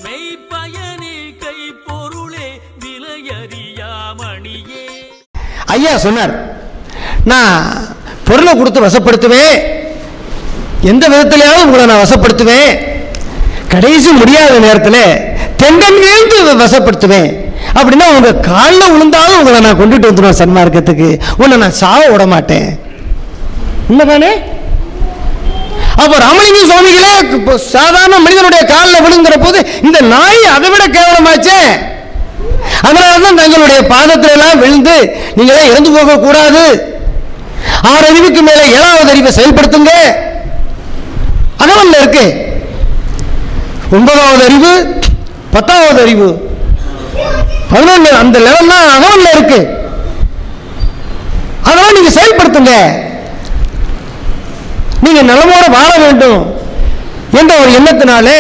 மெய்ப்பயனே கை பொருளே விலையறியாமணியே. ஐயா சொன்னார், நான் பொருளை கொடுத்து வசப்படுத்துவேன், எந்த விதத்திலேயாவது உங்களை நான் வசப்படுத்துவேன், கடைசி முடியாத நேரத்தில் தெண்டன்கேந்து வசப்படுத்துவேன். அப்படின்னா உங்க காலில் விழுந்தாலும் உங்களை நான் கொண்டுட்டு வந்துடுவேன் சன்மார்க்கத்துக்கு, உன்னை நான் சாவ விட மாட்டேன். உண்மைதானே? அப்போ ராமலிங்க சுவாமிகளே சாதாரண மனிதனுடைய காலில் விழுங்கிற போது இந்த நாய் அதை விட கேவலமாச்சே. அதனால்தான் தங்களுடைய பாதத்தில எல்லாம் விழுந்து நீங்களே இறந்து போக கூடாது, 6 அறிவுக்கு மேலே 7வது அறிவை செயல்படுத்துங்க. அகவல்ல இருக்கு 9வது அறிவு, 10வது அறிவு, 11 அந்த லெவல் தான் அகவல்ல இருக்கு. அதெல்லாம் நீங்க செயல்படுத்துங்க. நீங்க நலமோட வாழ வேண்டும் என்ற ஒரு எண்ணத்தினாலே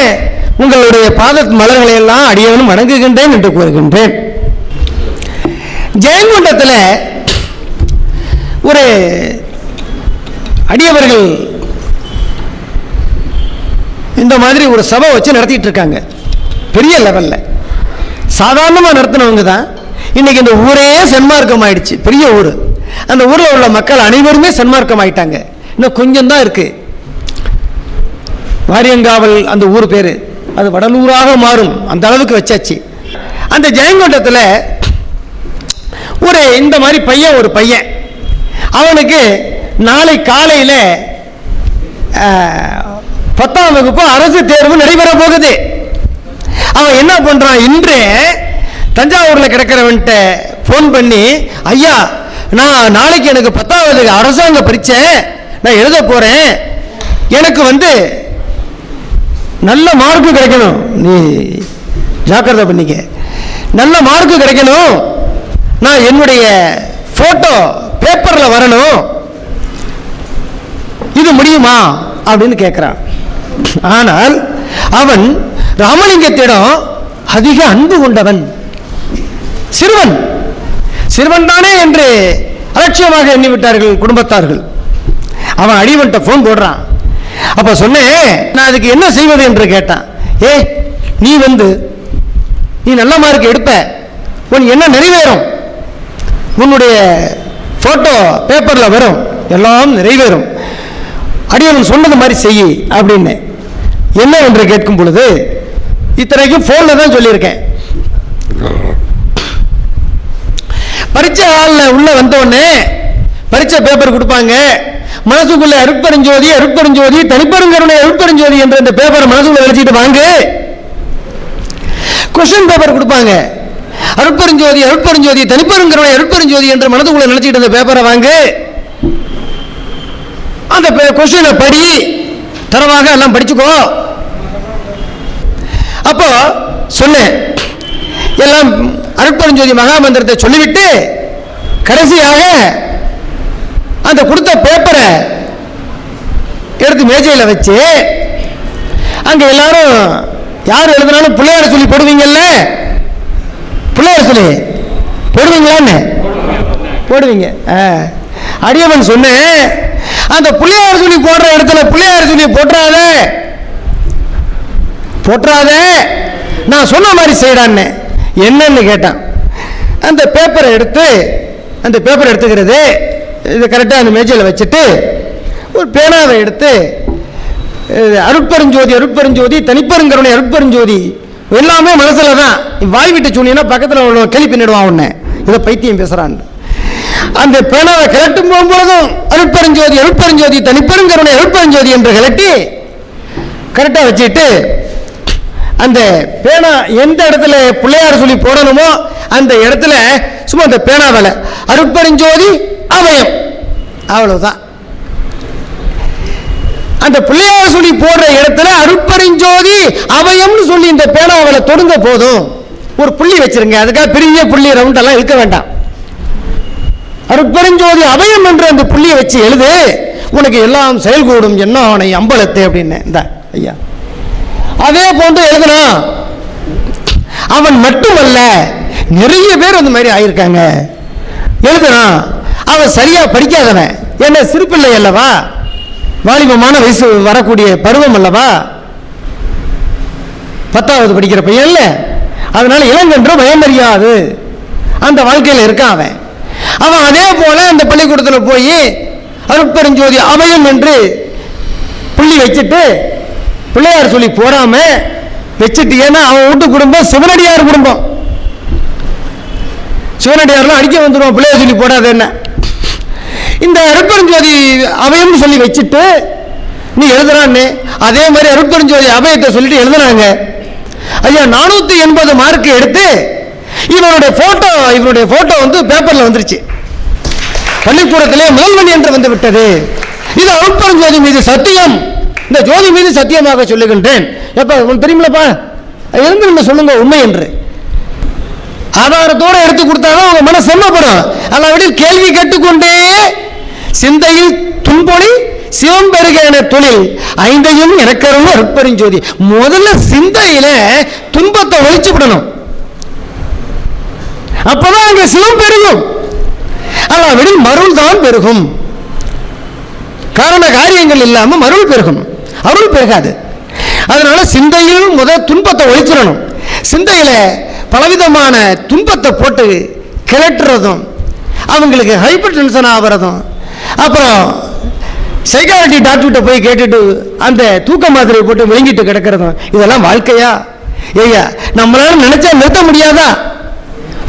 உங்களுடைய பாத மலர்களை எல்லாம் அடியவனும் வணங்குகின்றேன் என்று கூறுகின்றேன். ஜெயங்கொண்டத்தில் ஒரு அடியவர்கள் இந்த மாதிரி ஒரு சபை வச்சு நடத்திட்டு இருக்காங்க. பெரிய லெவல்ல சாதாரணமாக நடத்தினவங்க தான். இன்னைக்கு இந்த ஊரே சன்மார்க்கம் ஆயிடுச்சு, பெரிய ஊர். அந்த ஊரில் உள்ள மக்கள் அனைவருமே சன்மார்க்கம் ஆயிட்டாங்க. இன்னும் கொஞ்சம் தான் இருக்கு. வாரியங்காவல் அந்த ஊர் பேரு, அது வடலூராக மாறும் அந்த அளவுக்கு வச்சாச்சு. அந்த ஜெயங்கொண்டத்தில் ஒரு இந்த மாதிரி பையன், ஒரு பையன் அவனுக்கு நாளை காலையில் 10ஆம் வகுப்பு அரசு தேர்வு நடைபெற போகுது. அவன் என்ன பண்றான், இன்று தஞ்சாவூர்ல கிடக்கிறவன்ட்ட போன் பண்ணி, ஐயா நான் நாளைக்கு எனக்கு 10வது அரசாங்க பரீட்சை நான் எழுத போறேன், எனக்கு நல்ல மார்க்கு கிடைக்கணும், நீ ஜாக்கிரதை பண்ணிக்க, நல்ல மார்க்கு கிடைக்கணும், நான் என்னுடைய போட்டோ பேப்பர்ல வரணும், இது முடியுமா அப்படின்னு கேட்கிறான். ஆனால் அவன் ராமலிங்கத்திடம் அதிக அன்பு கொண்டவன், சிறுவன் சிறுவன் தானே என்று அலட்சியமாக எண்ணிவிட்டார்கள் குடும்பத்தார்கள். அவன் அடிவன்ட்ட போன் போடுறான். அப்ப சொன்னேன், நான் அதுக்கு என்ன செய்வது என்று கேட்டான். நீ நீ நல்ல மார்க் எடுப்ப, உன் என்ன நிறைவேறும், உன்னுடைய போட்டோ பேப்பர்ல வரும், எல்லாம் நிறைவேறும், அடியவன் சொன்னது மாதிரி செய்யி அப்படின்னு. என்ன என்று கேட்கும் பொழுது, இத்தனைக்கும் போன்ல தான் சொல்லியிருக்கேன். பரீட்சை ஹாலில் உள்ள வந்தோடனே பரீட்சை பேப்பர் கொடுப்பாங்க. மனசுக்குள்ள அருட்பெருஞ்சோதி அருட்பெருஞ்சோதி தனிப்பெருங்கருணை அருட்பெருஞ்சோதி என்ற இந்த பேப்பரை மனசுக்குள்ள வச்சுட்டு வாங்க. கொஸ்டின் பேப்பர் கொடுப்பாங்க. அருட்பெருஞ்சோதி அருட்பெருஞ்சோதி தனிப்பெருங்கருணை அருட்பெருஞ்சோதி என்று மனதுக்குள்ள நினைச்சிட்டு இந்த பேப்பரை வாங்க. அந்த கொஸ்டினை படி, தரவாக எல்லாம் படிச்சுக்கோ. அப்போ சொன்னேன், எல்லாம் அருட்பெருஞ்சோதி மகாமந்திரத்தை சொல்லிவிட்டு கடைசியாக அந்த கொடுத்த பேப்பரை எடுத்து மேஜையில் வச்சு, அங்க எல்லாரும் யார் எழுதினாலும் பிள்ளையார் சொல்லி போடுவீங்கல்ல, பிள்ளையார் சொல்லி போடுவீங்களான்னு போடுவீங்க. அடியவன் சொன்னேன், அந்த பிள்ளையார் சொல்லி போடுற இடத்துல பிள்ளையார் சொல்லி போட்டுறாத, நான் சொன்ன மாதிரி செய்யடான்னு. என்னன்னு கேட்டான். அந்த பேப்பரை எடுத்துக்கிறது, இது கரெக்டாக அந்த மேஜையில் வச்சுட்டு ஒரு பேனாவை எடுத்து அருட்பெருஞ்சோதி அருட்பெருஞ்சோதி தனிப்பெருங்கருணை அருட்பெருஞ்சோதி எல்லாமே மனசுல தான். வாய் விட்டு சொன்னீங்கன்னா பக்கத்தில் உள்ள கேள்வி பின்னிடுவான் உன்னை, இதை பைத்தியம் பேசுறான். அந்த பேனாவை கிளட்டும் போகும்போதும் அருட்பெருஞ்சோதி அருட்பெருஞ்சோதி தனிப்பெருங்கருணை அருட்பெருஞ்சோதி என்று கிளட்டி கரெக்டாக வச்சுட்டு, அந்த பேனா எந்த இடத்துல பிள்ளையார் சொல்லி போடணுமோ அந்த இடத்துல சும்மா அந்த பேனாவில் அருட்பெருஞ்சோதி அவயம், அவ்வளவுதான். அந்த பிள்ளையார் சொல்லி போடுற இடத்துல அருட்பெருஞ்சோதி அவயம்னு சொல்லி இந்த பேனாவில் தொடுங்க போதும். ஒரு புள்ளி வச்சிருங்க, அதுக்காக பெரிய புள்ளி ரவுண்டெல்லாம் இருக்க வேண்டாம். அருட்பெருஞ்சோதி அவயம் என்று அந்த புள்ளியை வச்சு எழுது, உனக்கு எல்லாம் செயல்கூடும் என்ன ஆணை அம்பலத்தை அப்படின்னு. இந்த ஐயா அதே போன்று எழுதணும். அவன் மட்டுமல்ல, நிறைய பேர் அந்த மாதிரி ஆயிருக்காங்க. எழுதணும். அவன் சரியா படிக்காதவன், என்ன சிறுபிள்ளை அல்லவா, வாலிபமான வயசு வரக்கூடிய பருவம் அல்லவா, 10வது படிக்கிற பையன் இல்லை. அதனால இளங்கன்று பயமறியாது அந்த வாழ்க்கையில் இருக்கான் அவன். அவன் அதே போல அந்த பள்ளிக்கூடத்தில் போய் அருட்பெருஞ்சோதி அபயம் என்று புள்ளி வச்சுட்டு பிள்ளையார் சொல்லி போடாம வச்சுட்டு, ஏன்னா அவன் வீட்டு குடும்பம் சிவனடியார் குடும்பம். சிவனடியார்லாம் அடிக்க வந்துடுவான் பிள்ளையார் சொல்லி போடாத என்ன. இந்த அருட்பெருஞ்சோதி அபயம் சொல்லி வச்சுட்டு நீ எழுதுறான்னு அதே மாதிரி அருட்பெருஞ்சோதி அபயத்தை சொல்லிட்டு எழுதுனாங்க. ஐயா 480 மார்க் எடுத்து இவனுடைய போட்டோ வந்து பேப்பர்ல வந்துருச்சு. பள்ளிக்கூடத்திலே முதல்வன் என்று வந்து விட்டது. இது அருட்பெருஞ்சோதி மீது சத்தியம், இந்த ஜோதி மீது சத்தியமாக சொல்லுகின்றேன். எப்ப தெரியுமில்லப்பா இருந்து சொல்லுங்க உண்மை என்று ஆதாரத்தோடு எடுத்து கொடுத்தாலும் உங்க மன செம்மப்படும். அல்லாவிடில் கேள்வி கேட்டுக்கொண்டே சிந்தையில் துன்பொழி சிவம் பெருக என தொழில் 5ஐயும் எனக்கரும் அருட்பெருஞ்சோதி. முதல்ல சிந்தையில துன்பத்தை ஒழிச்சு விடணும், அப்பதான் அங்க சிவம் பெருகும். அல்லாவிடில் மருள் தான் பெருகும். காரண காரியங்கள் இல்லாம மருள் பெருகும், அருள் பெருகாது. அதனால சிந்தையில் முதல் துன்பத்தை ஒழிச்சிடணும். சிந்தையில பலவிதமான துன்பத்தை போட்டு கிளட்டுறதும், அவங்களுக்கு ஹைப்பர் டென்ஷன் ஆகிறதும், அப்புறம் சைக்காலஜி டாக்டர்கிட்ட போய் கேட்டுட்டு அந்த தூக்க மாத்திரையை போட்டு விளங்கிட்டு கிடக்கிறதும், இதெல்லாம் வாழ்க்கையா? ஐயா நம்மளால நினைச்சா நிறுத்த முடியாதா?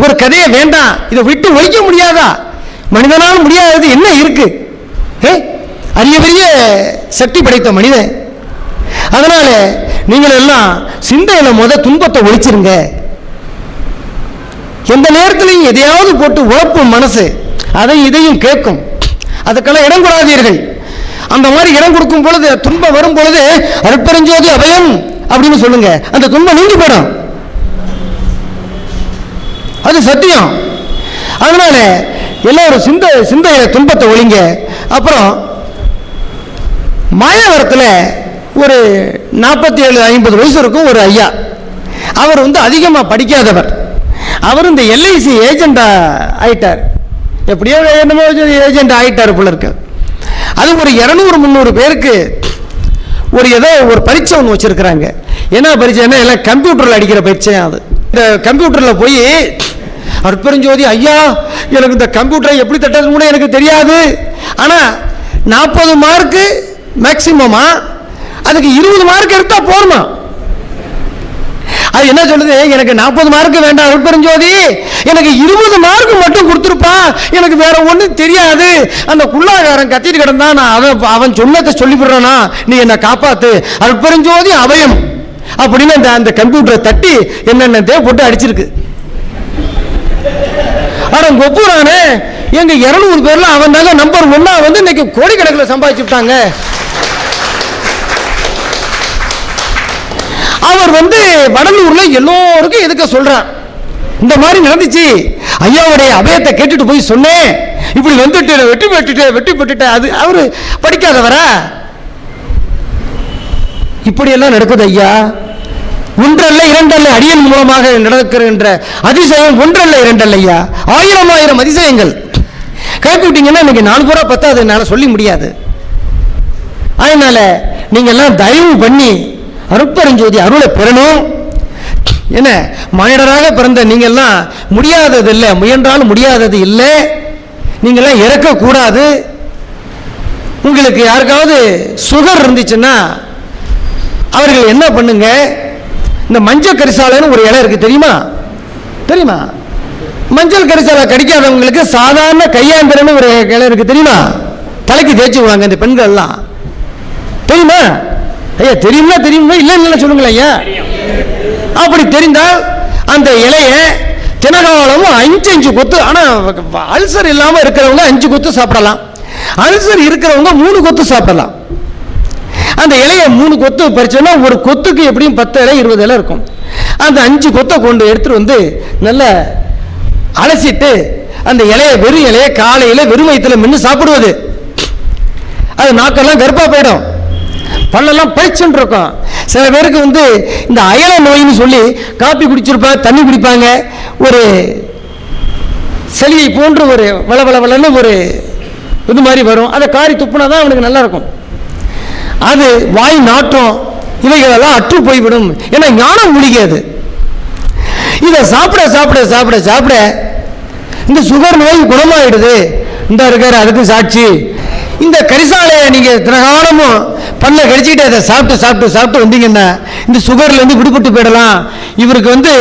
ஒரு கதையை வேண்டாம் இதை விட்டு ஒழிக்க முடியாதா? மனிதனால் முடியாதது என்ன இருக்கு? அரிய பெரிய சக்தி படைத்த மனிதன். அதனால நீங்கள் எல்லாம் சிந்தையில துன்பத்தை ஒழிச்சிருங்க. எந்த நேரத்திலையும் எதையாவது போட்டு உழப்பும் மனசு அதை இதையும் கேட்கும். அதுக்கெல்லாம் இடம் கொடாதீர்கள். அந்த மாதிரி இடம் கொடுக்கும் பொழுது துன்பம் வரும் பொழுது அருட்பெருஞ்சோதி அபயம் அப்படின்னு சொல்லுங்க, அந்த துன்பம் நீங்கி போயிடும். அது சத்தியம். அதனால எல்லாரும் சிந்தையில துன்பத்தை ஒழிங்க. அப்புறம் மாயவரத்தில் ஒரு 47-50 வயசு இருக்கும் ஒரு ஐயா. அவர் அதிகமாக படிக்காதவர். அவர் இந்த எல்ஐசி ஏஜெண்டா ஆயிட்டார். எப்படியோ என்னமோ ஏஜெண்ட் ஆயிட்டார் போல இருக்கு. அது ஒரு 200-300 பேருக்கு ஏதோ ஒரு பரீட்சை ஒன்று வச்சிருக்கிறாங்க. என்ன பரீட்சைன்னா எல்லாம் கம்ப்யூட்டரில் அடிக்கிற பரீட்சை. அது இந்த கம்ப்யூட்டரில் போய் அருட்பெருஞ்சோதி ஐயா எனக்கு இந்த கம்ப்யூட்டரை எப்படி தட்டது கூட எனக்கு தெரியாது, ஆனால் 40 மார்க்கு மேக்சிமமா, அதுக்கு 20 மார்க் எடுத்தா போருமா? அது என்ன சொல்லுது, எனக்கு 40 மார்க் வேண்டாம் அருட்பெருஞ்சோதி, எனக்கு 20 மார்க் மட்டும் கொடுத்துருப்பா, எனக்கு வேற ஒன்றும் தெரியாது, அந்த குள்ளாகாரன் கத்திட்டு கிடந்தான், நான் அவன் சொன்னதை சொல்லிவிடுறானா, நீ என்னை காப்பாத்து அருட்பெருஞ்சோதி அபயம் அப்படின்னு அந்த கம்ப்யூட்டரை தட்டி என்னென்ன போட்டு அடிச்சிருக்கு. அவன் கொப்புறானே, எங்க 200 பேர்ல அவன் தாங்க நம்பர் 1 இன்னைக்கு கோடிக்கணக்கில் சம்பாதிச்சுட்டாங்க. அவர் வடலூர்ல எல்லோருக்கும் எதுக்க சொல்றார், இந்த மாதிரி நடந்துச்சு, ஐயாவுடைய அபயத்தை கேட்டுட்டு போய் சொன்னேன், இப்படி வெட்டி பெட்டுட்ட. அது அவரு படிக்காதவரா? இப்படி எல்லாம் நடக்குது ஐயா. ஒன்றல்ல இரண்டல்ல அடியன் மூலமாக நடக்கின்ற அதிசயம் ஒன்றல்ல இரண்டல்ல ஐயா, 1000 அதிசயங்கள் கைப்பிட்டீங்கன்னா இன்னைக்கு 4 பூரா 10 என்னால சொல்லி முடியாது. அதனால நீங்க எல்லாம் தயவு பண்ணி அருட்பெருஞ்சோதி அருளை பெறணும். என்ன மனிதராக பிறந்த நீங்க எல்லாம் முடியாதது இல்லை, முயன்றாலும் முடியாதது இல்லை. நீங்க எல்லாம் இறக்கக்கூடாது. உங்களுக்கு யாருக்காவது சுகர் இருந்துச்சுன்னா அவர்கள் என்ன பண்ணுங்க, இந்த மஞ்சள் கரிசாலைன்னு ஒரு இலை இருக்கு, தெரியுமா? மஞ்சள் கரிசாலை கடிக்காதவங்களுக்கு சாதாரண கையாந்திரன்னு ஒரு இலை இருக்கு, தெரியுமா? தலைக்கு தேய்ச்சி விடுவாங்க இந்த பெண்கள் எல்லாம், தெரியுமா? ஐயா தெரியுமா? இல்லை சொல்லுங்களேன் ஐயா. அப்படி தெரிந்தால் அந்த இலைய தினகாலமும் 5 கொத்து, ஆனா அல்சர் இல்லாம இருக்கிறவங்க 5 கொத்து சாப்பிடலாம், அல்சர் இருக்கிறவங்க 3 கொத்து சாப்பிடலாம். அந்த இலையை 3 கொத்து பறிச்சோன்னா ஒரு கொத்துக்கு எப்படியும் 10 இலை 20 இலை இருக்கும். அந்த 5 கொத்தை கொண்டு எடுத்துட்டு நல்லா அலசிட்டு அந்த இலையை வெறும் இலையை காலையில வெறும் வயிற்றுல மென்று சாப்பிடுவது. அது நாக்கெல்லாம் கருப்பா போயிடும், பல்லெல்லாம் பழிச்சுன்னு இருக்கும். சில பேருக்கு இந்த அயல நோயின்னு சொல்லி காப்பி குடிச்சிருப்பாங்க, தண்ணி குடிப்பாங்க, ஒரு சளியை போன்று ஒரு வளவளன்னு ஒரு இது மாதிரி வரும். அதை காரி துப்புனா தான் அவனுக்கு நல்லா இருக்கும். அது வாய் நாற்றம், இவைகளெல்லாம் அற்று போய்விடும். ஏன்னா ஞானம் முடியாது. இதை சாப்பிட சாப்பிட சாப்பிட சாப்பிட இந்த சுகர் நோய் குணமாயிடுது. இந்த இருக்காரு அதுக்கு சாட்சி. இந்த கரிசாலையை நீங்க தினகாலமும் பண்ண கடிச்சிக்கிட்டு அதை சாப்பிட்டு சாப்பிட்டு சாப்பிட்டு வந்தீங்கன்னா இந்த சுகர்ல இருந்து விடுபட்டு போயிடலாம். இவருக்கு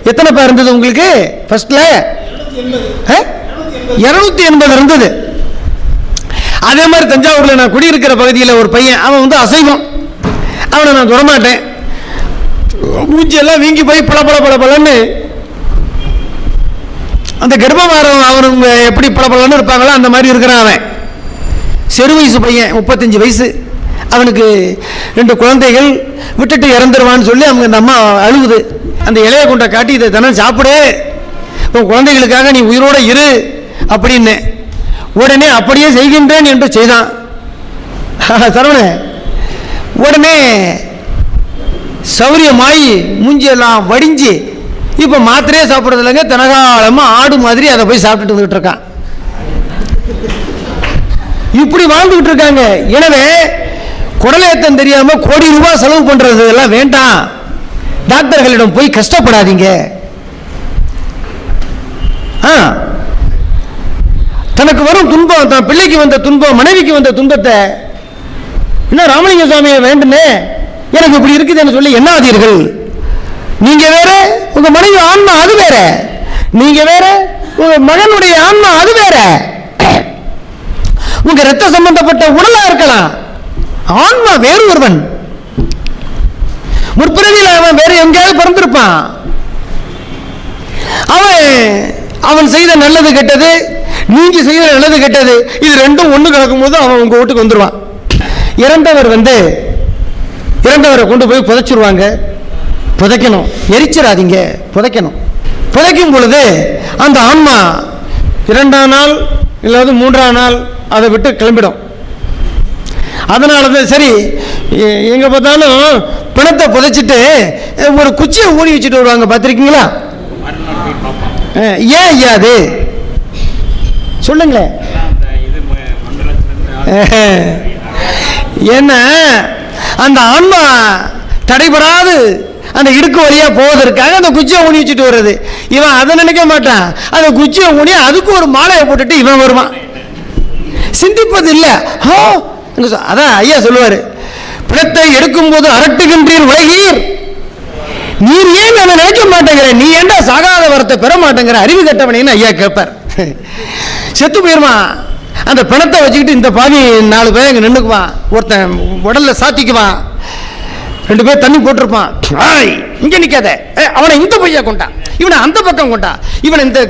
எத்தனை பேர் இருந்தது உங்களுக்கு? ஃபர்ஸ்ட்ல 280 இருந்தது. அதே மாதிரி தஞ்சாவூர்ல நான் குடியிருக்கிற பகுதியில் ஒரு பையன், அவன் அசைவம். அவனை நான் தொடமாட்டேன். மூச்செல்லாம் வீங்கி போய் பல பல பல பலன்னு அந்த கர்ப்பமாரம் அவனுங்க எப்படி பல பலன்னு இருப்பாங்களோ அந்த மாதிரி இருக்கிறான் அவன். சிறு வயசு பையன், 35 வயசு. அவனுக்கு 2 குழந்தைகள், விட்டுட்டு இறந்துருவான்னு சொல்லி அவங்க அந்த அம்மா அழுகுது. அந்த இலையை கொண்ட காட்டி இதை தானே சாப்பிடு, உன் குழந்தைகளுக்காக நீ உயிரோட இரு அப்படின்னு. உடனே அப்படியே செய்கின்றேன் என்று செய்தான் சரவண. உடனே சௌரியமாயி மூஞ்சியெல்லாம் வடிஞ்சு இப்போ மாத்திரையே சாப்பிட்றது இல்லைங்க. தினகாலமாக ஆடு மாதிரி அதை போய் சாப்பிட்டுட்டு வந்துட்டு இருக்கான். இப்படி வாழ்ந்துகிட்டு இருக்காங்க. எனவே குடலேத்தம் தெரியாம கோடி ரூபாய் செலவு பண்றது எல்லாம் வேண்டாம். டாக்டர்களிடம் போய் கஷ்டப்படாதீங்க. தனக்கு வரும் துன்பம், தன் பிள்ளைக்கு வந்த துன்பம், மனைவிக்கு வந்த துன்பத்தை இன்னும் ராமலிங்க சுவாமியை வேண்டுமே எனக்கு இப்படி இருக்குதுன்னு சொல்லி எண்ணாதீர்கள். நீங்க வேற, உங்க மனைவி ஆன்மா அது வேற. நீங்க வேற, உங்க மகனுடைய ஆன்மா அது வேற. உங்க ரத்த சம்பந்தப்பட்ட உடலா இருக்கலாம், ஆன்மா வேறு ஒருவன். முற்பிறவியில் அவன் வேற எங்கேயாவது பிறந்திருப்பான். அவன் செய்த நல்லது கெட்டது, நீங்க செய்த நல்லது கெட்டது, இது ரெண்டும் ஒண்ணு கலக்கும் போது அவன் உங்க வீட்டுக்கு வந்துருவான். இறந்தவரை கொண்டு போய் புதைச்சிருவாங்க. புதைக்கணும், எரிச்சிடாதீங்க, புதைக்கணும். புதைக்கும் பொழுது அந்த ஆன்மா 2ஆம் நாள் இல்லாத 3ஆம் நாள் அதை விட்டு கிளம்பிடும். அதனாலதான் சரி, எங்க பார்த்தாலும் பிணத்தை புதைச்சிட்டு ஒரு குச்சியை ஊடி வச்சுட்டு வருவாங்க, பார்த்திருக்கீங்களா? ஏன் ஐயா அது சொல்லுங்களேன். ஏன்னா அந்த ஆன்மா தடைபடாது அந்த இடுக்கு வழியா போவதற்காக அந்த குச்சியை ஊனி வச்சுட்டு வர்றது. இவன் அதை நினைக்க மாட்டான். அந்த குச்சியை ஊனி அதுக்கு ஒரு மாலையை போட்டுட்டு இவன் வருவான். சிந்திப்பது இல்லை. அதான் ஐயா சொல்லுவாரு, பிணத்தை எடுக்கும் போது அரட்டுகின்றீர் உலகீர், நீர் ஏன் அதை நினைக்க மாட்டேங்கிற, நீ ஏண்டா சாகாத வரத்தை பெற மாட்டேங்கிற அறிவு கட்டவனேன்னு ஐயா கேட்பார். செத்து போயிருமா அந்த பிணத்தை வச்சுக்கிட்டு இந்த பாவி 4 பேர் இங்க நின்றுக்குவான், ஒருத்தன் உடல்ல சாத்திக்குவான், 2 பேர் தண்ணி போட்டிருப்பான். இங்க நிக்காத, அவனை இந்த பையா கொண்டான், இவனை அந்த பக்கம் கொண்டான், இவனை இந்த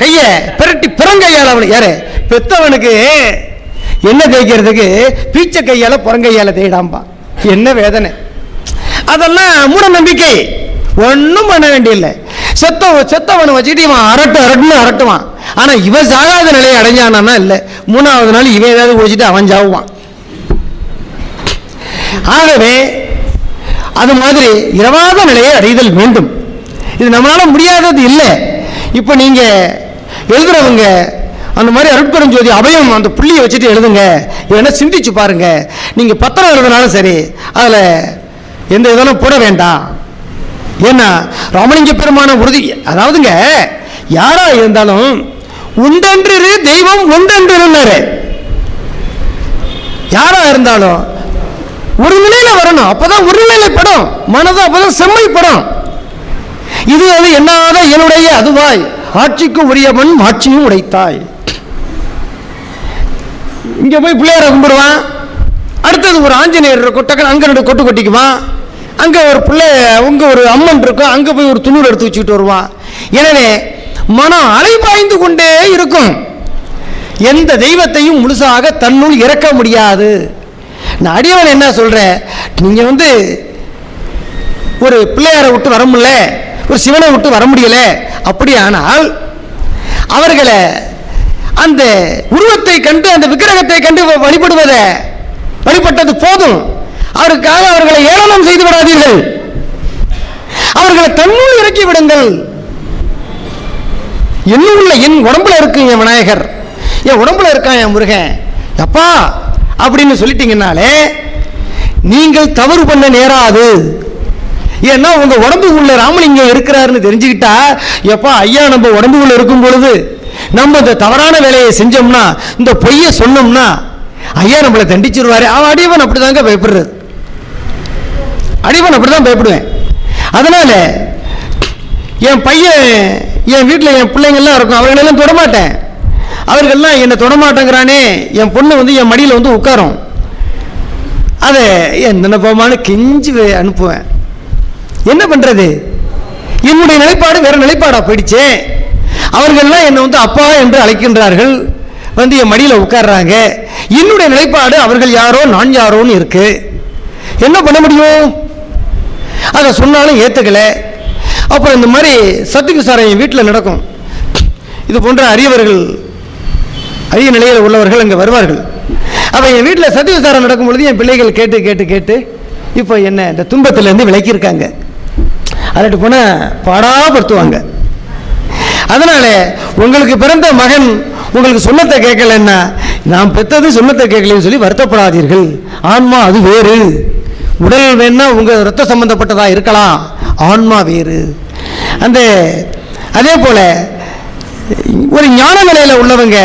கைய பிரட்டி பிறங்கையால் அவனை யாரு பெத்தவனுக்கு என்ன தேய்க்கிறதுக்கு பீச்ச கையால புறங்கையால தேடாம்பா. என்ன வேதனை. அதெல்லாம் மூட நம்பிக்கை, ஒன்றும் பண்ண வேண்டியதில்லை. செத்தவனை வச்சுட்டு இவன் அரட்டுன்னு அரட்டுவான். ஆனா இவன் சாகாத நிலையை அடைஞ்சானா இல்லை, 3ஆவது நாள் இவன் ஏதாவது ஒழிச்சிட்டு அவன் சாவுவான். ஆகவே அது மாதிரி இரவாத நிலையை அடைதல் வேண்டும். இது நம்மளால முடியாதது இல்லை. இப்ப நீங்க எழுதுறவங்க அந்த மாதிரி அருட்பெருஞ்சோதி அபயம் அந்த புள்ளியை வச்சுட்டு எழுதுங்க, இல்லைன்னா சிந்திச்சு பாருங்க. நீங்க பத்திரம் எழுதினாலும் சரி, அதுல எந்த இதெல்லாம் போட வேண்டாம். ஏன்னா ராமலிங்க பெருமான உறுதி, அதாவதுங்க யாரா இருந்தாலும் உண்டென்று தெய்வம் ஒன்றென்று, யாரா இருந்தாலும் ஒரு நிலையில வரணும். அப்பதான் ஒரு நிலைப்படும் மனதும், அப்பதான் செம்மைப்படும். இது அது என்னாத என்னுடைய அதுவாய் ஆட்சிக்கு உரியவன் ஆட்சியும் உடைத்தாய். இங்க போய் பிள்ளையார கும்பிடுவான், அடுத்தது ஒரு ஆஞ்சநேயர் இருக்கும், அங்க 2 கொட்டு கொட்டிக்குவான், அங்க ஒரு பிள்ளை உங்க ஒரு அம்மன் இருக்கும், அங்க போய் ஒரு துணூர் எடுத்து வச்சுக்கிட்டு வருவான். எனவே மனம் அலைபாய்ந்து கொண்டே இருக்கும். எந்த தெய்வத்தையும் முழுசாக தன்னுள் இறக்க முடியாது. நான் அடியவன் என்ன சொல்றேன், நீங்க ஒரு பிள்ளையாரை விட்டு வர முடியல, ஒரு சிவனை விட்டு வர முடியல, அப்படி ஆனால் அவர்களை அந்த உருவத்தை கண்டு அந்த விக்கிரகத்தை கண்டு வழிபட்டது போதும். அவருக்காக அவர்களை ஏளனம் செய்து விடாதீர்கள், அவர்களை தன்னுள் இறக்கி விடுங்கள். என் உடம்புல இருக்கு என் விநாயகர், என் உடம்புல இருக்கான் என் முருகன் அப்பா அப்படின்னு சொல்லிட்டீங்கன்னாலே நீங்கள் தவறு பண்ண நேராது. ஏன்னா உங்க உடம்புக்குள்ள ராமலிங்கம் இருக்கிறாருன்னு தெரிஞ்சுக்கிட்டா, எப்பா ஐயா நம்ம உடம்புக்குள்ள இருக்கும் பொழுது நம்ம இந்த தவறான வேலையை செஞ்சோம்னா, இந்த பொய்யை சொன்னோம்னா ஐயா நம்மளை தண்டிச்சிருவாரு. அவன் அடியவன் அப்படிதாங்க பயப்படுறது, அடிவன் அப்படிதான் பயப்படுவேன். அதனால என் பையன், என் வீட்டில் என் பிள்ளைங்கள்லாம் இருக்கும், அவர்களெல்லாம் தொடமாட்டேன். அவர்கள்லாம் என்னை தொடமாட்டேங்கிறானே, என் பொண்ணு வந்து என் மடியில் வந்து உட்காரும், அதை என் நினைப்பமான கெஞ்சி அனுப்புவேன். என்ன பண்றது, என்னுடைய நிலைப்பாடு வேற நிலைப்பாடா போயிடுச்சு. அவர்கள்லாம் என்னை வந்து அப்பா என்று அழைக்கின்றார்கள், வந்து என் மடியில் உட்கார்றாங்க. என்னுடைய நிலைப்பாடு அவர்கள் யாரோ நான் யாரோன்னு இருக்கு. என்ன பண்ண முடியும்? அதை சொன்னாலும் ஏற்றுக்கல. அப்புறம் இந்த மாதிரி சத்துக்கு சாரம் என் வீட்டில் நடக்கும். இது போன்ற அரியவர்கள், அரிய நிலையில் உள்ளவர்கள் அங்கே வருவார்கள். அப்போ என் வீட்டில் சத்துக்கு சாரம் நடக்கும் பொழுது என் பிள்ளைகள் கேட்டு கேட்டு கேட்டு இப்போ என்ன இந்த துன்பத்திலேருந்து விலக்கியிருக்காங்க. அதட்டு போனால் பாடாப்படுத்துவாங்க. அதனால் உங்களுக்கு பிறந்த மகன் உங்களுக்கு சொன்னத்தை கேட்கலன்னா, நான் பெற்றது சொன்னத்தை கேட்கலன்னு சொல்லி வருத்தப்படாதீர்கள். ஆன்மா அது வேறு. உடல் வேணா உங்கள் ரத்த சம்பந்தப்பட்டதாக இருக்கலாம், ஆன்மா வேறு. அந்த அதே போல் ஒரு ஞான நிலையில் உள்ளவங்க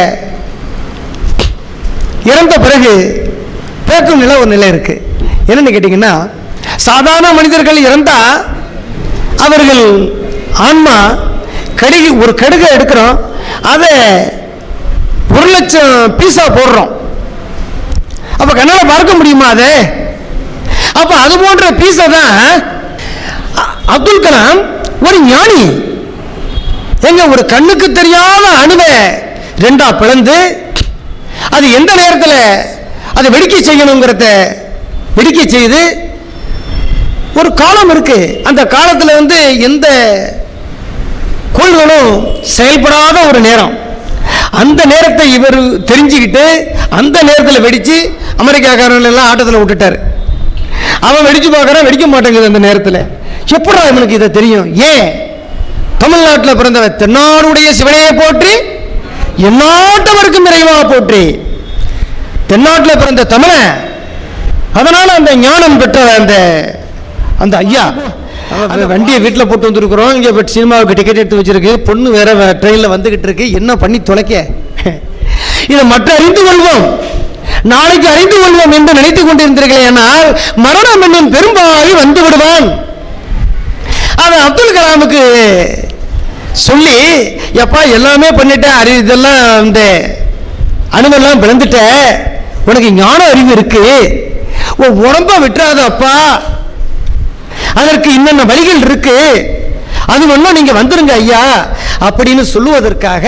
இறந்த பிறகு பேக்கும் நிலை ஒரு நிலை இருக்கு. என்னன்னு கேட்டிங்கன்னா, சாதாரண மனிதர்கள் இறந்தால் அவர்கள் ஆன்மா ஒரு கடுகை எடுக்கிறோம், அதை 1,00,000 பீஸா போடுறோம். அப்போ கண்ணால் பார்க்க முடியுமா அதை? அப்போ அது போன்ற பீஸை தான் அப்துல் கலாம் ஒரு ஞானி எங்க ஒரு கண்ணுக்கு தெரியாத அணுவை 2ஆ பிளந்து அது எந்த நேரத்தில் அதை வெடிக்க செய்யணுங்கிறத வெடிக்க செய்து ஒரு காலம் இருக்கு. அந்த காலத்தில் வந்து எந்த கோள்களும் செயல்படாத ஒரு நேரம். அந்த நேரத்தை இவர் தெரிஞ்சுக்கிட்டு அந்த நேரத்தில் வெடிச்சு அமெரிக்காக்காரர்கள் எல்லாம் ஆட்டத்தில் விட்டுட்டார். அவன் வெடிச்சு பார்க்கறான், வெடிக்க மாட்டேங்குது. அந்த நேரத்தில் எப்படா இவனுக்கு இதை தெரியும்? ஏன்? தமிழ்நாட்டில் பிறந்தவன் தென்னாடுடைய சிவனையை போற்றி எந்நாட்டவருக்கும் இறைவா போற்றி, தென்னாட்டில் பிறந்த தமிழன். அதனால அந்த ஞானம் பெற்ற அந்த ஐயா வண்டியை வீட்டில் போட்டு வந்துருக்குறோம். இங்கே சினிமாவுக்கு டிக்கெட் எடுத்து வச்சிருக்கு, பொண்ணு வேற ட்ரெயினில் வந்துகிட்டு இருக்கு. என்ன பண்ணி தொலைக்க? இதை மற்ற அறிந்து கொள்வோம், நாளைக்கு அறிந்து கொள்வோம் என்று நினைத்துக் கொண்டிருந்தீர்களே, ஆனால் மரணம் என்னும் பெரும்பாலும் வந்து விடுவான். அவன் அப்துல் கலாமுக்கு சொல்லி, எப்பா எல்லாமே பண்ணிட்டேன், இதெல்லாம் இந்த அணுவெல்லாம் பிளந்துட்ட, உனக்கு ஞான அறிவு இருக்கு, உடம்ப விட்டுறாத அப்பா, அதற்கு இன்னென்ன வழிகள் இருக்கு, அது ஒன்றும் நீங்க வந்துருங்க ஐயா அப்படின்னு சொல்லுவதற்காக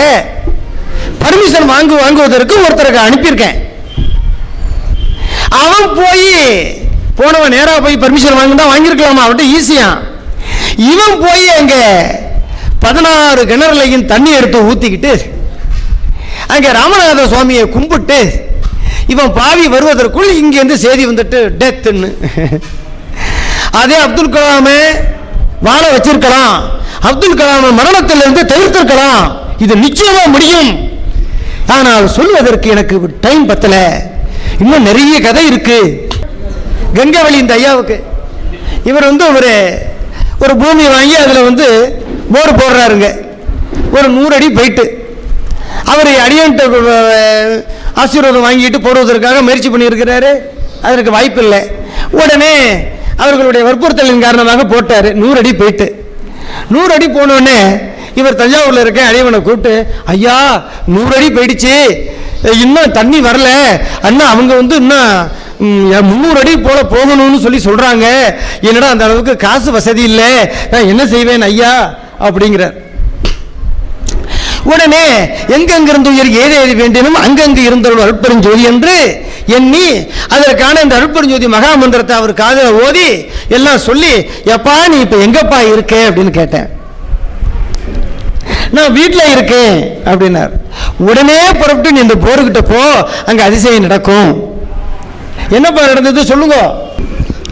பர்மிஷன் வாங்குவதற்கு ஒருத்தருக்கு அனுப்பியிருக்கேன். அவன் போனவன் நேரா போய் பர்மிஷன் வாங்கினா வாங்கியிருக்கலாமா, அவன்கிட்ட ஈஸியா. இவன் போய் அங்க 16 கிணறுலையும் தண்ணி எடுத்து ஊத்திக்கிட்டு அங்க ராமநாத சுவாமியை கும்பிட்டு இவன் பாவி வருவதற்குள் இங்கிருந்து செய்தி வந்துட்டு டெத்துன்னு. அதே அப்துல் கலாமை வாழ வச்சிருக்கலாம், அப்துல் கலாமை மரணத்திலிருந்து தவிர்த்திருக்கலாம், இது நிச்சயமா முடியும். ஆனால் சொல்வதற்கு எனக்கு டைம் பத்தல, இன்னும் நிறைய கதை இருக்கு. கங்கவழி இந்த ஐயாவுக்கு இவர் வந்து ஒரு பூமி வாங்கி அதில் வந்து போர் போடுறாருங்க. ஒரு 100 அடி போயிட்டு அவர் அடியன்ட்ட ஆசீர்வாதம் வாங்கிட்டு போடுவதற்காக முயற்சி பண்ணியிருக்கிறாரு. அதற்கு வாய்ப்பு இல்லை. உடனே அவர்களுடைய வற்புறுத்தலின் காரணமாக போட்டார். 100 அடி போயிட்டு 100 அடி போனோடனே இவர் தஞ்சாவூரில் இருக்க அடியவனை கூப்பிட்டு, ஐயா 100 அடி போயிடுச்சு, இன்னும் தண்ணி வரல அண்ணா, அவங்க வந்து இன்னும் 300 அடி போல போகணும்னு சொல்லி சொல்றாங்க, என்னடா அந்த அளவுக்கு காசு வசதி இல்லை, நான் என்ன செய்வேன் ஐயா அப்படிங்கிறார். உடனே எங்கெங்கிருந்து உயிர் ஏது ஏது வேண்டினும் அங்கங்கு இருந்தவர்கள் அருட்பெருஞ்சோதி என்று எண்ணி அதற்கான இந்த அருட்பெருஞ்சோதி மகாமந்திரத்தை அவர் காதில் ஓதி எல்லாம் சொல்லி, எப்பா நீ இப்ப எங்கப்பா இருக்க அப்படின்னு கேட்டேன். நான் வீட்டில் இருக்கேன் அப்படின்னார். உடனே புறப்பட்டு நீ இந்த போர்கிட்ட போ, அங்க அதிசயம் நடக்கும். என்னப்பா நடந்தது சொல்லுங்க.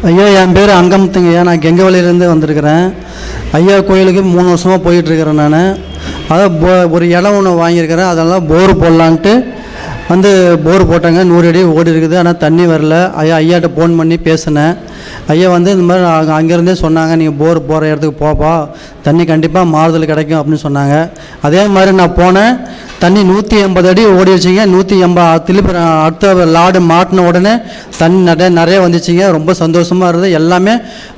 ஐயா என் பேர் அங்கமுத்துங்கய்யா, நான் கெங்கவழியிலேருந்து வந்திருக்கிறேன். ஐயா கோயிலுக்கு 3 வருஷமாக போயிட்டுருக்கிறேன். நான் அதான் ஒரு இடம் ஒன்று வாங்கியிருக்கிறேன், அதெல்லாம் போர் போடலான்ட்டு வந்து போர் போட்டாங்க, 100 அடி ஓடி இருக்குது, ஆனால் தண்ணி வரல. ஐயாட்ட ஃபோன் பண்ணி பேசினேன். ஐயா வந்து இந்த மாதிரி அங்கேருந்தே சொன்னாங்க, நீங்கள் போர் போகிற இடத்துக்கு போப்பா, தண்ணி கண்டிப்பாக மாறுதல் கிடைக்கும் அப்படின்னு சொன்னாங்க. அதே மாதிரி நான் போனேன். தண்ணி 180 அடி ஓடி வச்சிங்க. 180 திருப்பி அடுத்த லாடு மாட்டின உடனே தண்ணி நிறைய வந்துச்சுங்க. ரொம்ப சந்தோஷமாக இருந்தது.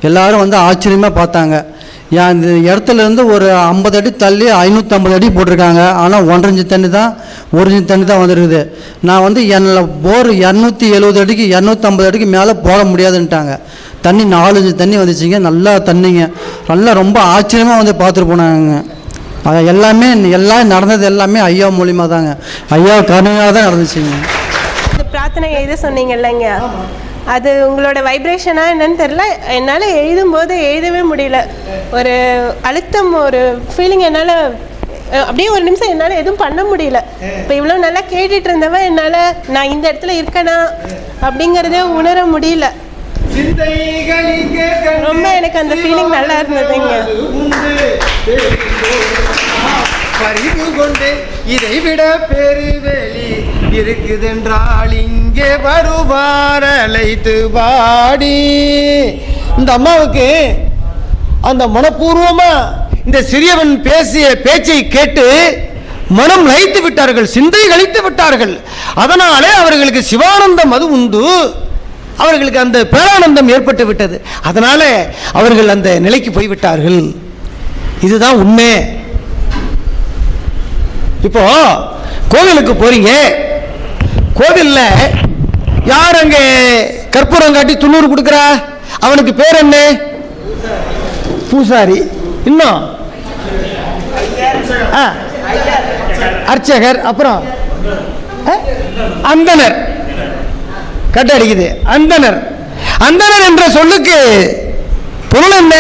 எல்லோரும் வந்து ஆச்சரியமாக பார்த்தாங்க. இந்த இடத்துலேருந்து ஒரு 50 அடி தள்ளி 550 அடி போட்டிருக்காங்க. ஆனால் 1.5 இன்ச்சு தண்ணி தான், 1 இன்ச்சு தண்ணி தான் வந்துருக்குது. நான் வந்து என்னில் போர் 270 அடிக்கு 250 அடிக்கு மேலே போட முடியாதுன்ட்டாங்க. தண்ணி 4 இன்ச்சு தண்ணி வந்துச்சுங்க. நல்லா தண்ணிங்க, நல்லா ரொம்ப ஆச்சரியமாக வந்து பார்த்துட்டு போனாங்க. எல்லாம் நடந்தது எல்லாமே ஐயா மூலியமாக தாங்க, ஐயா கருணையாக தான் நடந்துச்சுங்க. பிரார்த்தனை எழுத சொன்னீங்க இல்லைங்க, அது உங்களோட வைப்ரேஷனா என்னன்னு தெரியல. என்னால் எழுதவே முடியல. ஒரு அழுத்தம், ஒரு ஃபீலிங் என்னால் அப்படியே ஒரு நிமிஷம் என்னால் எதுவும் பண்ண முடியல. இப்போ இவ்வளோ நல்லா கேட்டுட்டு இருந்தவன் என்னால் நான் இந்த இடத்துல இருக்கேனா அப்படிங்கிறதே உணர முடியல. ரொம்ப எனக்கு அந்த ஃபீலிங் நல்லா இருந்ததுங்க. பறிவு கொண்டு இதை விட பெருவெளி இருக்குதென்றால் இங்கே வருவார் அழைத்து வாடி. இந்த அம்மாவுக்கு அந்த மனப்பூர்வமா இந்த சிறியவன் பேசிய பேச்சை கேட்டு மனம் லயித்து விட்டார்கள், சிந்தை கழித்து விட்டார்கள். அதனாலே அவர்களுக்கு சிவானந்தம் அது உண்டு, அவர்களுக்கு அந்த பேரானந்தம் ஏற்பட்டு விட்டது. அதனால அவர்கள் அந்த நிலைக்கு போய்விட்டார்கள். இதுதான் உண்மை. இப்போ கோவிலுக்கு போறீங்க, கோவில்ல யார் அங்கே கற்பூரம் காட்டி 90 கொடுக்குறா? அவனுக்கு பேர் என்ன? பூசாரி. இன்னும் அர்ச்சகர், அப்புறம் அந்தனர். கட்டடிக்குது அந்தனர். அந்தனர் என்ற சொல்லுக்கு பொருள் என்ன?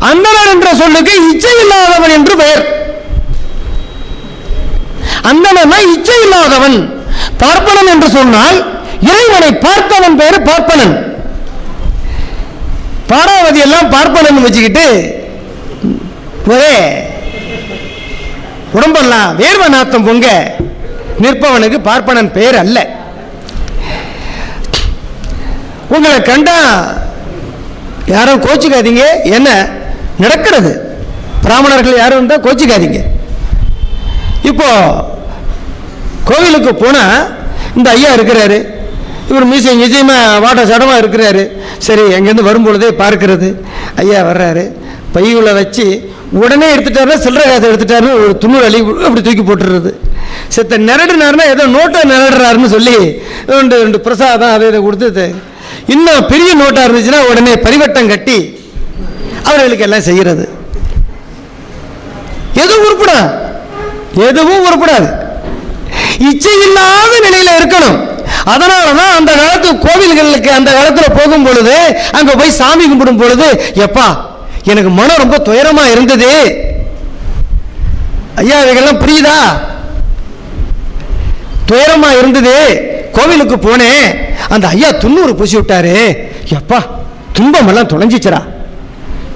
அந்தனர் என்ற சொல்லுக்கு இச்சை இல்லாதவன் என்று பெயர். அந்தனா இச்சை இல்லாதவன். பார்ப்பனன் என்று சொன்னால் இறைவனை பார்த்தவன் பேரு பார்ப்பனன். பாராவதி எல்லாம் பார்ப்பனன் வச்சுக்கிட்டு ஒரே உடம்பெல்லாம் வேர்வ நாத்தம் பொங்க நிற்பவனுக்கு பார்ப்பனன் பெயர் அல்ல. உங்களை கண்டா யாரும் கோச்சிக்காதீங்க, என்ன நடக்கிறது? பிராமணர்கள் யாரும் இருந்தால் கோச்சிக்காதீங்க. இப்போ கோவிலுக்கு போனால் இந்த ஐயா இருக்கிறாரு, இவர் மீசை நிச்சயமாக வாட்ட சடமாக இருக்கிறாரு. சரி, எங்கேருந்து வரும்பொழுதே பார்க்கிறது. ஐயா வர்றாரு, பையுள்ள வச்சு உடனே எடுத்துட்டாருன்னா சில்லறை காசை எடுத்துட்டாருன்னு ஒரு 90 அள்ளி அப்படி தூக்கி போட்டுடுறது. செத்த நிரடுனாருன்னா ஏதோ நோட்டை நிரடுறாருன்னு சொல்லி 2 பிரசாதம் அதை இதை கொடுத்து, இன்னும் பெரிய நோட்டாக இருந்துச்சுன்னா உடனே பரிவட்டம் கட்டி அவர்களுக்கு எல்லாம் செய்கிறது. எதுவும் உருப்படாது. இச்சை இல்லாத நிலையில் இருக்கணும். அதனாலதான் அந்த காலத்து கோவில்களுக்கு அந்த காலத்தில் போகும் பொழுது அங்க போய் சாமி கும்பிடும் பொழுது, எப்பா எனக்கு மனம் ரொம்ப துயரமா இருந்தது. ஐயா இவைகள்லாம் புரியுதா? துயரமா இருந்தது, கோவிலுக்கு போனேன், அந்த ஐயா 90 பூசி விட்டாரு, எப்பா துன்பம் எல்லாம் தொலைஞ்சிச்சரா.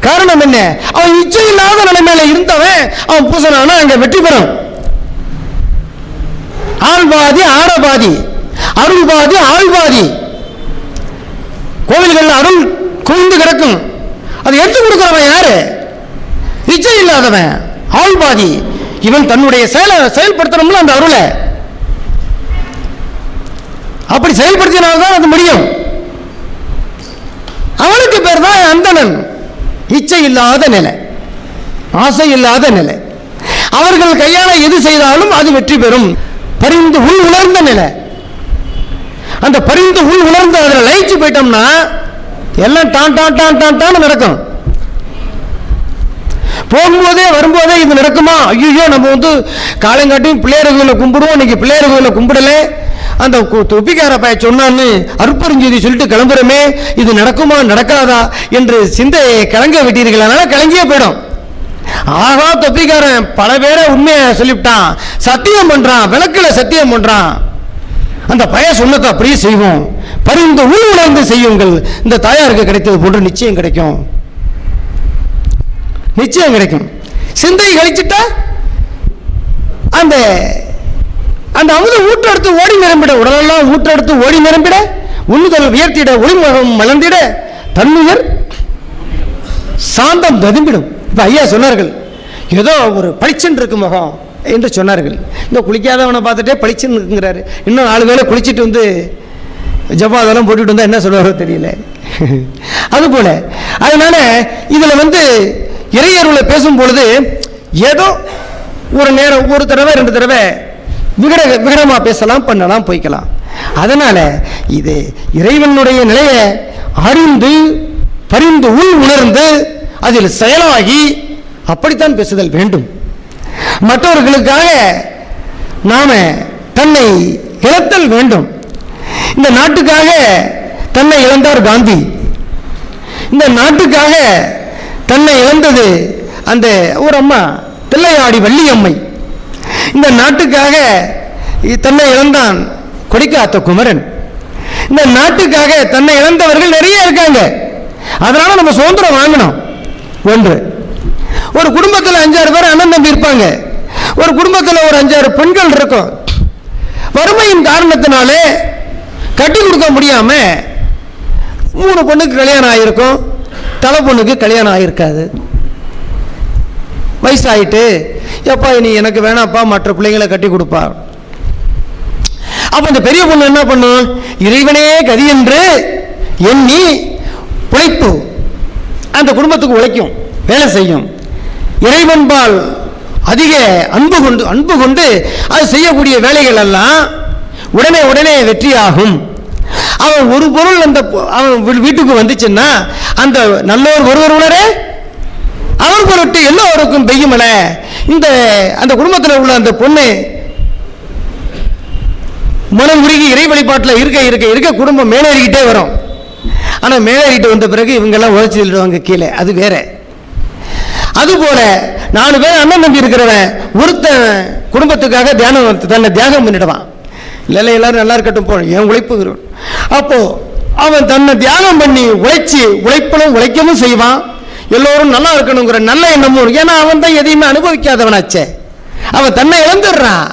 காரணம் என்ன? அவன் இச்சை இல்லாத நிலைமையில இருந்தவன் அவன் பூசனானா அங்க வெற்றி பெறும். ஆள்பாதி ஆடபாதி, அருள்பாதி ஆள்பாதி. கோவில்கள் அருள் குவிந்து கிடக்கும், அதை எடுத்து கொடுக்கிறவன் யாரு? இச்சை இல்லாதவன் ஆள்பாதி. இவன் தன்னுடைய செயல்படுத்தணும்ல அந்த அருளை. அப்படி செயல்படுத்தினால்தான் அது முடியும். அவனுக்கு பேர் தான் அந்தணன். இச்சை இல்லாத நிலை, ஆசை இல்லாத நிலை. அவர்கள் கையால எது செய்தாலும் அது வெற்றி பெறும். பரிந்து உள் உணர்ந்த நிலை. அந்த பரிந்து உள் உணர்ந்து அதில் லயிச்சு போயிட்டோம்னா எல்லாம் டான் டான் டான் டான் டான் நடக்கும். போகும்போதே வரும்போதே இது நடக்குமா? ஐயோ, நம்ம வந்து காலங்காட்டியும் பிள்ளையார் கோயிலை கும்பிடுவோம், இன்னைக்கு பிள்ளையார் கோயிலை கும்பிடல, அந்த தொப்பிக்கார பைய சொன்னான்னு அருப்பறிஞ்செய்தி சொல்லிட்டு கிளம்புறமே, இது நடக்குமா நடக்காதா என்று சிந்தையை கலங்க விட்டீர்கள். அதனால கலங்கியே போயிடும். ஆகா, தொப்பிக்காரன் பல பேரை உண்மையை சொல்லிவிட்டான், சத்தியம் பண்றான், விளக்குல சத்தியம் பண்றான், அந்த பைய சொன்னதை அப்படியே செய்வோம். பரிந்து உள் உணர்ந்து செய்யுங்கள். இந்த தாயாருக்கு கிடைத்தது போன்று நிச்சயம் கிடைக்கும், நிச்சயம் கிடைக்கும். சிந்தை கழிச்சுட்டா அந்த அந்த அமுதம் ஊற்றெடுத்து ஓடி நிரம்பிட, உடலெல்லாம் ஊற்றெடுத்து ஓடி நிரம்பிட, உண்ணுதல் உயர்த்திட, ஒளிமுகம் மலர்ந்திட, தன்னுயிர் சாந்தம் ததும்பிடும். இப்ப ஐயா சொன்னார்கள், ஏதோ ஒரு பளிச்சென்று இருக்கு முகம் என்று சொன்னார்கள். இந்த குளிக்காதவனை பார்த்துட்டே பளிச்சுன்னு இருக்குங்கிறாரு. இன்னும் 4 வேளை குளிச்சுட்டு வந்து ஜப்பாதெல்லாம் போட்டுட்டு வந்தா என்ன சொல்லுவாரோ தெரியல. அதுபோல அதனால இதுல இறையருளை பேசும் பொழுது ஏதோ ஒரு நேரம், ஒரு தடவை 2 தடவை விகடமா பேசலாம், பண்ணலாம், போய்க்கலாம். அதனால இது இறைவனுடைய நிலையை அறிந்து பரிந்து உள் உணர்ந்து அதில் செயலாகி அப்படித்தான் பேசுதல் வேண்டும். மற்றவர்களுக்காக நாம தன்னை இழத்தல் வேண்டும். இந்த நாட்டுக்காக தன்னை இழந்தார் காந்தி. இந்த நாட்டுக்காக தன்னை இழந்தது அந்த ஒரு அம்மா தில்லையாடி வள்ளியம்மை. இந்த நாட்டுக்காக தன்னை இழந்தான் கொடிக்காத்த குமரன். இந்த நாட்டுக்காக தன்னை இழந்தவர்கள் நிறைய இருக்காங்க. அதனால நம்ம சுதந்திரம் வாங்கணும். ஒன்று, ஒரு குடும்பத்தில் 5-6 பேர் அண்ணன் தம்பி இருப்பாங்க. ஒரு குடும்பத்தில் ஒரு 5-6 பெண்கள் இருக்கும். வறுமையின் காரணத்தினாலே கட்டி கொடுக்க முடியாம 3 பொண்ணுக்கு கல்யாணம் ஆகிருக்கும், தலை பொண்ணுக்கு கல்யாணம் ஆகிருக்காது. வயசாயிட்டு, எப்பா நீ எனக்கு வேணாப்பா, மற்ற பிள்ளைங்களை கட்டி கொடுப்பா. அப்ப இந்த பெரிய பொண்ணு என்ன பண்ணும்? இறைவனே கதி என்று எண்ணி உழைப்பு அந்த குடும்பத்துக்கு உழைக்கும், வேலை செய்யும். இறைவன்பால் அதிக அன்பு கொண்டு அது செய்யக்கூடிய வேலைகள் எல்லாம் உடனே வெற்றியாகும். அவன் ஒரு பொருள் அவன் வீட்டுக்கு வந்துச்சுன்னா அந்த நல்லோர் ஒருவர் உணரே அவர் பொருட்டு எல்லோருக்கும் பெய்யுமல. அந்த குடும்பத்தில் உள்ள அந்த பொண்ணு மனம் உருகி இறை வழிபாட்டில் இருக்க குடும்பம் மேலேறிக்கிட்டே வரும். ஆனால் மேலேறிட்டு வந்த பிறகு இவங்கெல்லாம் உழைச்சி சொல்லிடுவாங்க கீழே, அது வேற. அதுபோல 4 பேர் அண்ணன் தம்பி இருக்கிறவன் ஒருத்தன் குடும்பத்துக்காக தன்னை தியாகம் பண்ணிடுவான். இல்லை எல்லாரும் நல்லா இருக்கட்டும் போ, என் உழைப்பு. அப்போ அவன் தன்னை தியாகம் பண்ணி உழைக்கவும் செய்வான். எல்லோரும் நல்லா இருக்கணுங்கிற நல்ல எண்ணமும். ஏன்னா அவன் தான் எதையுமே அனுபவிக்காதவனாச்சே, அவன் தன்னை இழந்துடுறான்.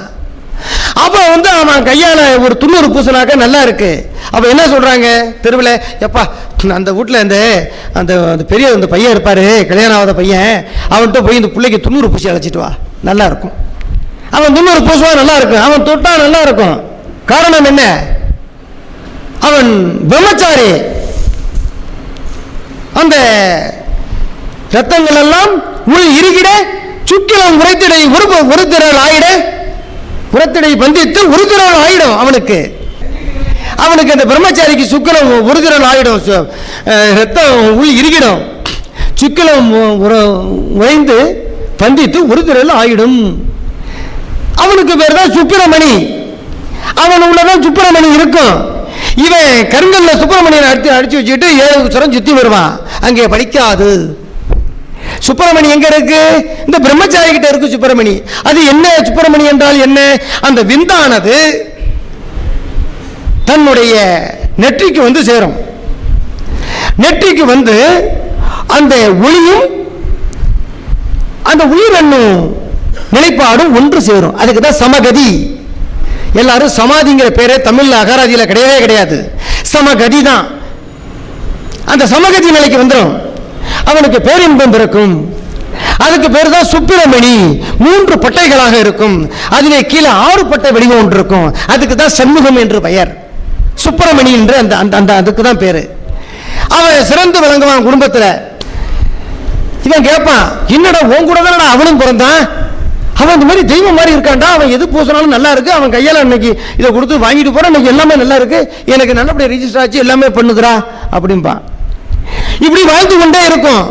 அப்ப அவன் கையால ஒரு 90 பூசனாக்க நல்லா இருக்கு. அப்ப என்ன சொல்றாங்க தெருவில், எப்பா அந்த வீட்டில் அந்த பெரிய அந்த பையன் இருப்பாரு, கல்யாணம் ஆகாத பையன், அவன்கிட்ட போய் இந்த பிள்ளைக்கு 90 பூசி அழைச்சிட்டு வா, நல்லா இருக்கும். அவன் 90 பூசுவா, நல்லா இருக்கும். அவன் தொட்டா நல்லா இருக்கும். காரணம் என்ன? அவன் பிரம்மச்சாரி. அந்த ரத்தங்கள் எல்லாம் உள் இருகிட சுக்கிலம் உரைத்திடை ஒரு திரள் ஆயிட, புறத்திடை பந்தித்து ஒரு திரள் ஆயிடும். அவனுக்கு அந்த பிரம்மச்சாரிக்கு சுக்கிலம் ஒரு திரள் ஆயிடும், ரத்தம் உள் இருகிடும், சுக்கிலம் உறைந்து பந்தித்து ஒரு திரள் ஆயிடும். அவனுக்கு பேர் தான் சுப்பிரமணி. அவன் உள்ளதான் சுப்பிரமணி இருக்கும். இவன் கருங்கல்ல சுப்பிரமணியனை அடிச்சு வச்சுட்டு 7 சுரம் சுத்தி வருவான். அங்கே படிக்காது. சுப்பிரமணி எங்க இருக்கு? இந்த பிரம்மச்சாரி கிட்ட இருக்கு சுப்பிரமணி. அது என்ன சுப்பிரமணி என்றால் என்ன? அந்த விந்தானது தன்னுடைய நெற்றிக்கு சேரும். நெற்றிக்கு அந்த ஒளியும் அந்த உயிரெண்ணும் நிலைப்பாடும் ஒன்று சேரும். அதுக்கு தான் சமகதி. எல்லாரும் சமாதிங்கிற பேரே தமிழ்ல அகராதியில கிடையவே கிடையாது. சமகதி தான். அந்த சமகதி நிலைக்கு வந்துடும். அவனுக்கு பேரின்பம் பிறக்கும். அதுக்கு பேர் தான் சுப்பிரமணி. 3 பட்டைகளாக இருக்கும். அதிலே கீழே 6 பட்டை வடிவம் ஒன்று இருக்கும். அதுக்கு தான் சண்முகம் என்று பெயர். சுப்பிரமணி என்று அதுக்கு தான் பேரு. அவன் சிறந்து விளங்குவான் குடும்பத்தில். இவன் கேட்பான், என்னடா உன் கூட தானடா அவனும் பிறந்தான், அவன் இந்த மாதிரி தெய்வம் மாதிரி இருக்கான்டா, அவன் எது பூசினாலும் நல்லா இருக்கு, அவன் கையால் இன்னைக்கு இதை கொடுத்து வாங்கிட்டு போறான், இன்னைக்கு எல்லாமே நல்லா இருக்கு, எனக்கு நல்லபடியாக ரிஜிஸ்டர் ஆச்சு, எல்லாமே பண்ணுதுரா அப்படின்பான். இப்படி வாழ்ந்து கொண்டே இருக்கும்.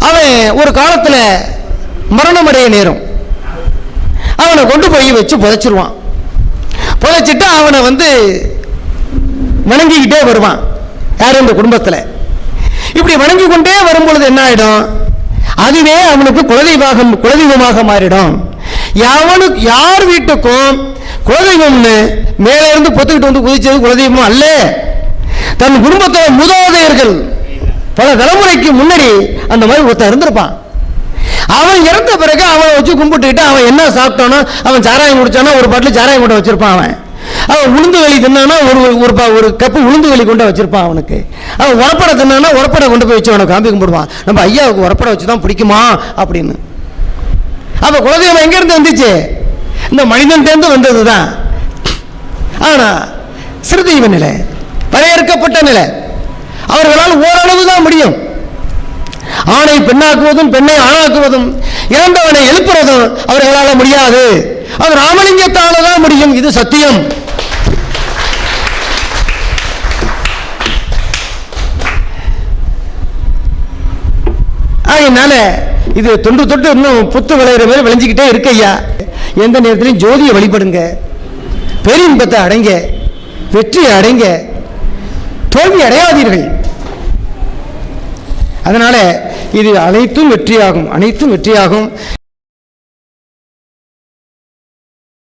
அவன் ஒரு காலத்தில் மரணமடைய நேரம். அவனை கொண்டு போய் வச்சு புதைச்சிருவான். புதைச்சிட்டு அவனை வணங்கிக்கிட்டே வருவான். யாரும் இந்த குடும்பத்தில் இப்படி வணங்கி கொண்டே வரும்பொழுது என்ன ஆயிடும்? அதுவே அவனுக்கு குலதெய்வமாக மாறிடும். யார் வீட்டுக்கும் குலதெய்வம்னு மேலே இருந்து பொத்துக்கிட்டு குதிச்சது குலதெய்வம் அல்ல. தன் குடும்பத்தில் மூதாதையர்கள் பல தலைமுறைக்கு முன்னாடி அந்த மாதிரி ஒருத்தர் இருந்திருப்பான். அவன் இறந்த பிறகு அவனை வச்சு கும்பிட்டுக்கிட்டு அவன் என்ன சாப்பிட்டானோ, அவன் சாராயம் குடிச்சானோ ஒரு பாட்டில் சாராயம் கொண்டு வச்சிருப்பான். அவன் உளுந்து களி தின்னானா ஒரு கப்பு உளுந்து களி கொண்டு வச்சிருப்பான் அவனுக்கு. அவன் உரப்படை தின்னானா உரப்படை கொண்டு போய் வச்சு அவனை காம்பி கும்பிடுவான். நம்ம ஐயாவுக்கு உரப்படை வச்சு தான் பிடிக்குமா அப்படின்னு. அப்போ குலதெய்வம் எங்கேருந்து வந்துச்சு? இந்த மனிதன்டேருந்து வந்தது தான். ஆனால் சிறுதெய்வ நிலை, வரையறுக்கப்பட்ட நிலை, அவர்களால் ஓரளவு தான் முடியும். ஆணை பெண்ணாக்குவதும் பெண்ணை ஆணாக்குவதும் இறந்தவனை எழுப்புறதும் அவர்களால் முடியாது. அது ராமலிங்கத்தால தான் முடியும். இது சத்தியம். அதனால இது தொன்று தொட்டு இன்னும் புத்து விளையிற மாதிரி விளைஞ்சிக்கிட்டே இருக்கு ஐயா. எந்த நேரத்திலையும் ஜோதியை வழிபடுங்க, பேரின்பத்தை அடைங்க, வெற்றி அடைங்க, தோல்வி அடையாதீர்கள். அதனால இது அனைத்தும் வெற்றியாகும், அனைத்தும் வெற்றியாகும்.